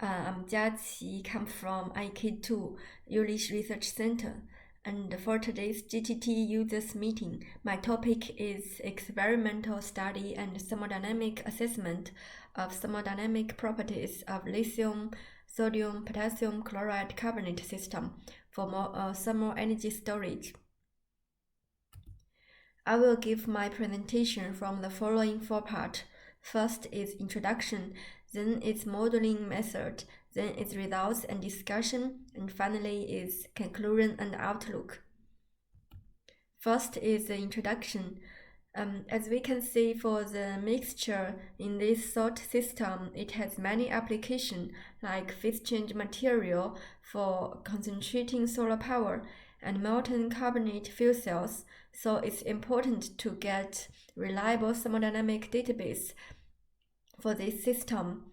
I'm Jia Qi, come from IK2 Ulish Research Center. And for today's GTT users meeting, my topic is experimental study and thermodynamic assessment of thermodynamic properties of lithium, sodium, potassium chloride carbonate system for more thermal energy storage. I will give my presentation from the following four parts. First is introduction, then its modeling method, then its results and discussion, and finally is conclusion and outlook. First is the introduction. As we can see for the mixture in this salt system, it has many applications like phase change material for concentrating solar power and molten carbonate fuel cells, so it's important to get reliable thermodynamic database for this system.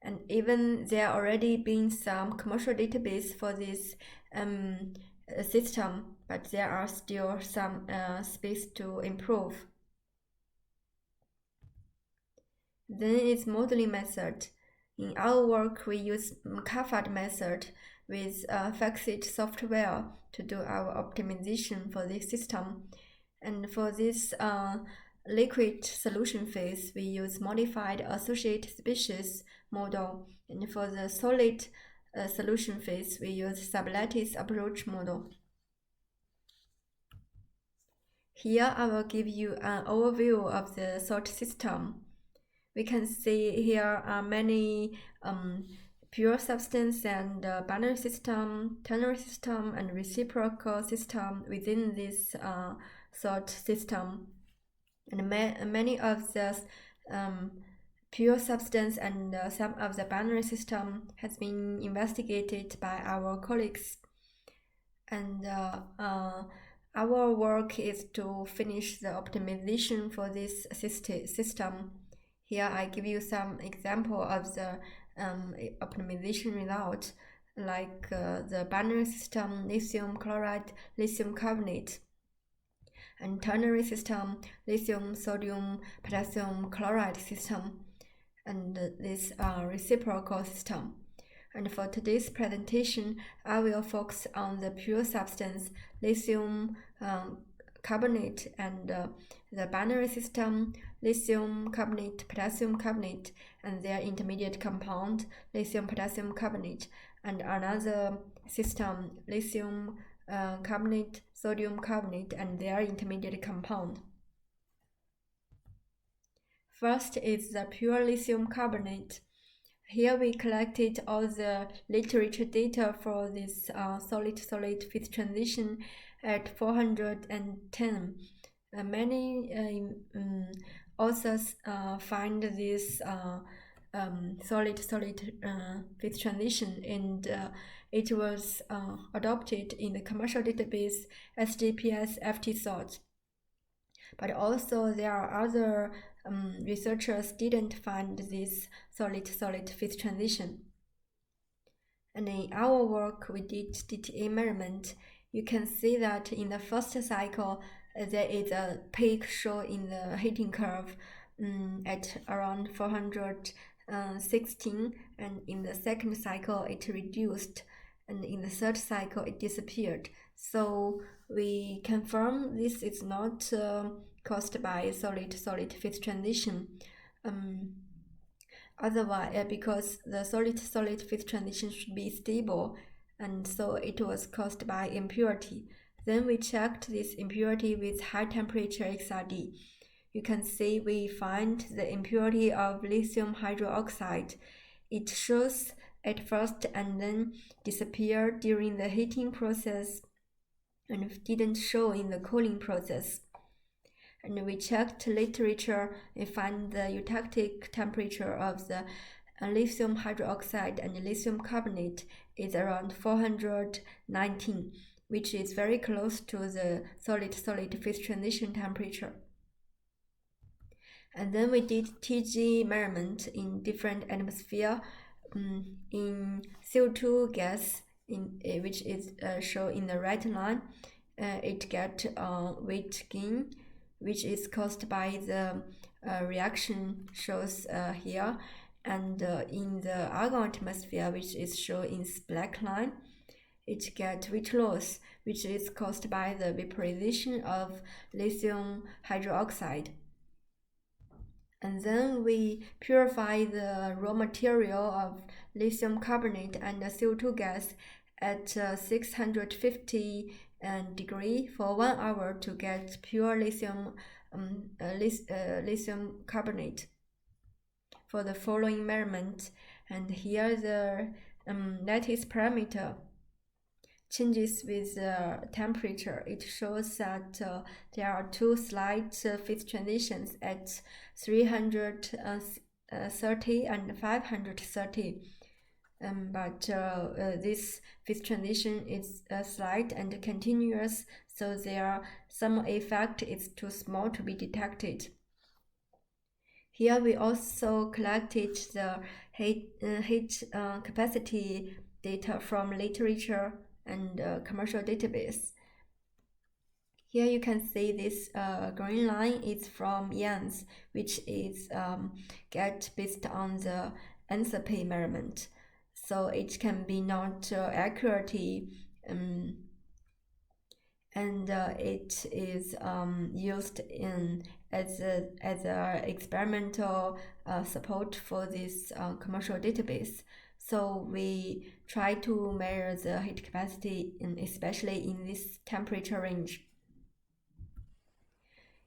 And even there already been some commercial database for this system, but there are still some space to improve. Then its modeling method. In our work, we use CAFAD method with Faxit software to do our optimization for this system. And for this liquid solution phase, we use modified associated species model. And for the solid solution phase, we use sublattice approach model. Here I will give you an overview of the salt system. We can see here are many pure substance and binary system, ternary system, and reciprocal system within this salt system. And many of the pure substance and some of the binary system has been investigated by our colleagues. And our work is to finish the optimization for this system. Here I give you some example of the optimization result, like the binary system lithium chloride, lithium carbonate, and ternary system lithium, sodium, potassium chloride system, and this reciprocal system. And for today's presentation, I will focus on the pure substance lithium carbonate and the binary system lithium carbonate, potassium carbonate, and their intermediate compound lithium potassium carbonate, and another system lithium carbonate, sodium carbonate, and their intermediate compound. First is the pure lithium carbonate. Here we collected all the literature data for this solid-solid phase transition at 410. Many authors find this solid-solid phase transition, and it was adopted in the commercial database SGPS FT salt. But also there are other researchers didn't find this solid-solid phase transition. And in our work, we did DTA measurement. You can see that in the first cycle, there is a peak shown in the heating curve at around 416, and in the second cycle, it reduced, and in the third cycle, it disappeared. So we confirm this is not caused by solid-solid phase transition. Otherwise, because the solid-solid phase transition should be stable, and so it was caused by impurity. Then we checked this impurity with high temperature XRD. You can see we find the impurity of lithium hydroxide. It shows at first and then disappeared during the heating process and didn't show in the cooling process. And we checked literature and find the eutectic temperature of the lithium hydroxide and lithium carbonate is around 419, which is very close to the solid-solid phase transition temperature. And then we did TG measurement in different atmosphere. In CO2 gas, which is shown in the right line, it get weight gain, which is caused by the reaction shows here. And in the argon atmosphere, which is shown in black line, it gets weight loss, which is caused by the vaporization of lithium hydroxide. And then we purify the raw material of lithium carbonate and the CO2 gas at 650 degree for 1 hour to get pure lithium carbonate for the following measurement. And here the lattice parameter changes with temperature. It shows that there are two slight phase transitions at 330 and 530. But this phase transition is slight and continuous, so their thermal effect is too small to be detected. Here we also collected the heat capacity data from literature and commercial database. Here you can see this green line is from YANS, which is get based on the enthalpy measurement. So it can be not accurately and it is used as a experimental support for this commercial database. So we try to measure the heat capacity, especially in this temperature range.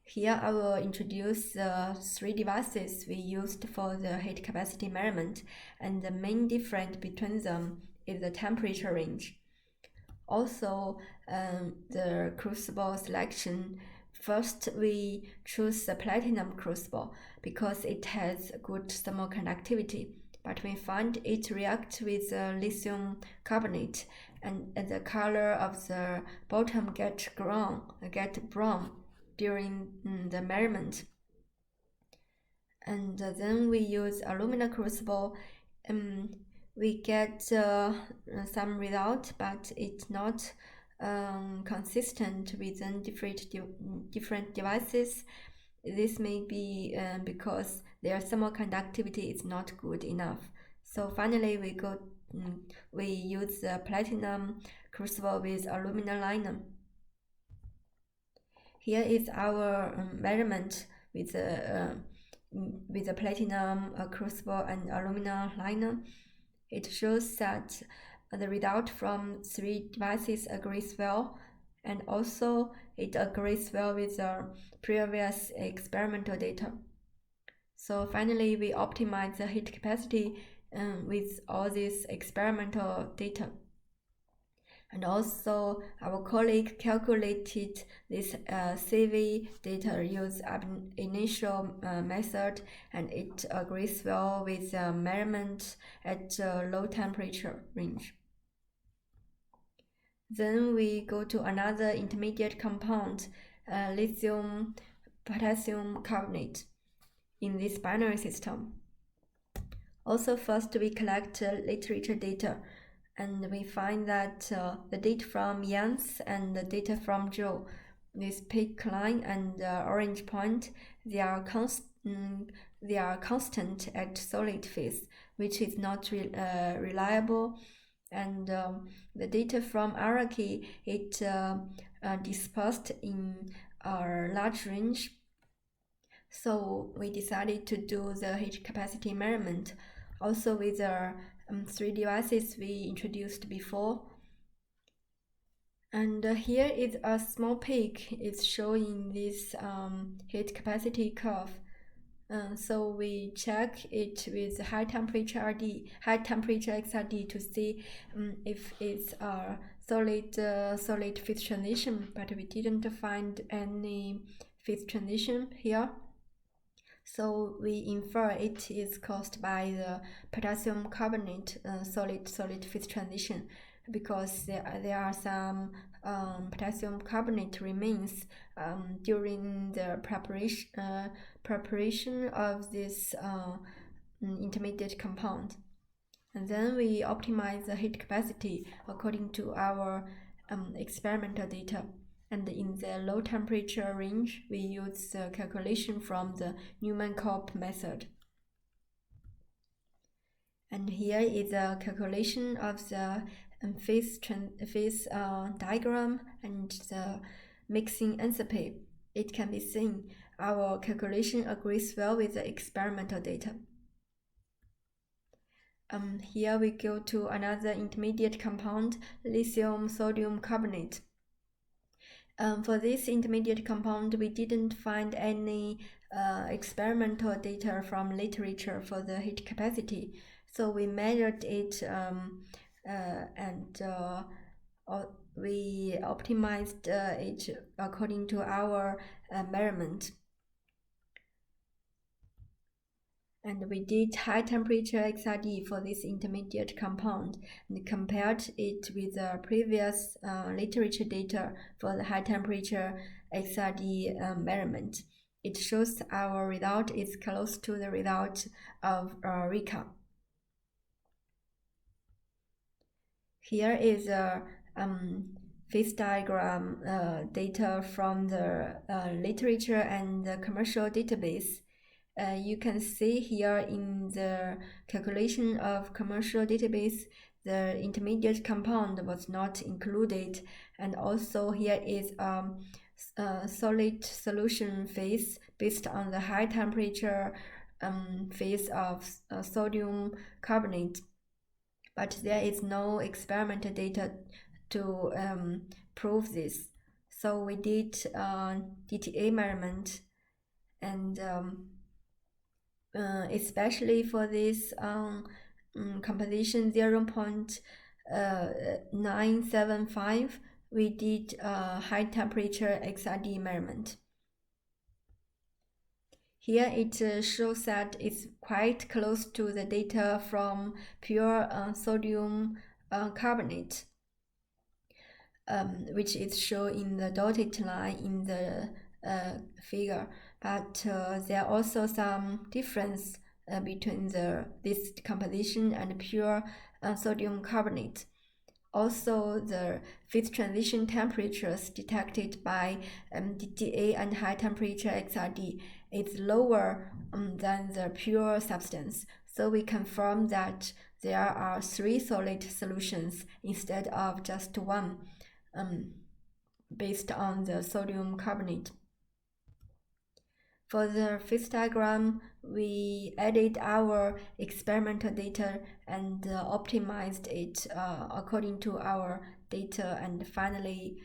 Here I will introduce the three devices we used for the heat capacity measurement, and the main difference between them is the temperature range. Also, the crucible selection. First, we choose the platinum crucible because it has good thermal conductivity, but we find it reacts with lithium carbonate, and the color of the bottom get brown during the measurement. And then we use aluminum crucible. We get some result, but it's not consistent within different devices. This may be because their thermal conductivity is not good enough. So finally, we use the platinum crucible with aluminum liner. Here is our measurement with the platinum crucible and aluminum liner. It shows that the result from three devices agrees well, and also it agrees well with the previous experimental data. So finally, we optimize the heat capacity with all this experimental data. And also, our colleague calculated this CV data use an initial method, and it agrees well with measurement at low temperature range. Then we go to another intermediate compound, lithium potassium carbonate, in this binary system. Also, first we collect literature data, and we find that the data from YANS and the data from Joe, this pink line and orange point, they are constant at solid phase, which is not reliable. And the data from Araki, it dispersed in a large range. So we decided to do the heat capacity measurement also with the three devices we introduced before. And here is a small peak. It's showing this heat capacity curve. So we check it with high temperature XRD to see if it's a solid phase transition, but we didn't find any phase transition here. So we infer it is caused by the potassium carbonate solid phase transition, because there are some potassium carbonate remains during the preparation of this intermediate compound. And then we optimize the heat capacity according to our experimental data. And in the low temperature range, we use the calculation from the Newman-Cope method. And here is a calculation of the phase diagram and the mixing enthalpy. It can be seen our calculation agrees well with the experimental data. Here we go to another intermediate compound, lithium sodium carbonate. For this intermediate compound, we didn't find any experimental data from literature for the heat capacity. So we measured it and we optimized it according to our measurement. And we did high temperature XRD for this intermediate compound and compared it with the previous literature data for the high temperature XRD measurement. It shows our result is close to the result of RICA. Here is a phase diagram data from the literature and the commercial database. You can see here in the calculation of commercial database, the intermediate compound was not included, and also here is a solid solution phase based on the high temperature phase of sodium carbonate, but there is no experimental data to prove this. So we did DTA measurement and especially for this composition 0.975, we did high temperature XRD measurement. Here it shows that it's quite close to the data from pure sodium carbonate, which is shown in the dotted line in the figure. But there are also some difference between this composition and pure sodium carbonate. Also, the phase transition temperatures detected by DTA and high temperature XRD is lower than the pure substance. So we confirm that there are 3 solid solutions instead of just 1 based on the sodium carbonate. For the phase diagram, we added our experimental data and optimized it according to our data, and finally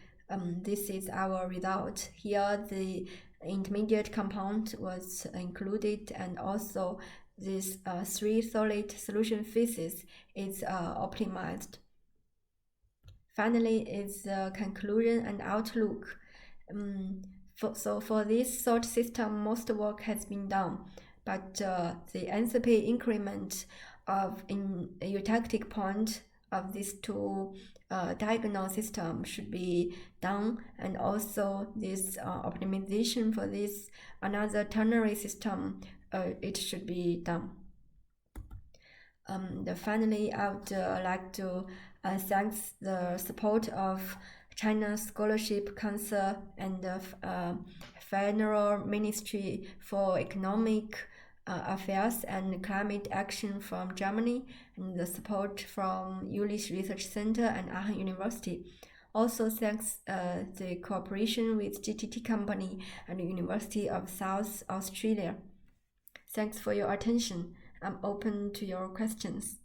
this is our result. Here the intermediate compound was included, and also these 3 solid solution phases is optimized. Finally is the conclusion and outlook. So for this salt system, most work has been done, but the enthalpy increment of in eutectic point of these 2 diagonal system should be done, and also this optimization for this another ternary system, it should be done. Finally, I would like to thank the support of China Scholarship Council and the Federal Ministry for Economic Affairs and Climate Action from Germany, and the support from Jülich Research Center and Aachen University. Also thanks the cooperation with GTT Company and the University of South Australia. Thanks for your attention. I'm open to your questions.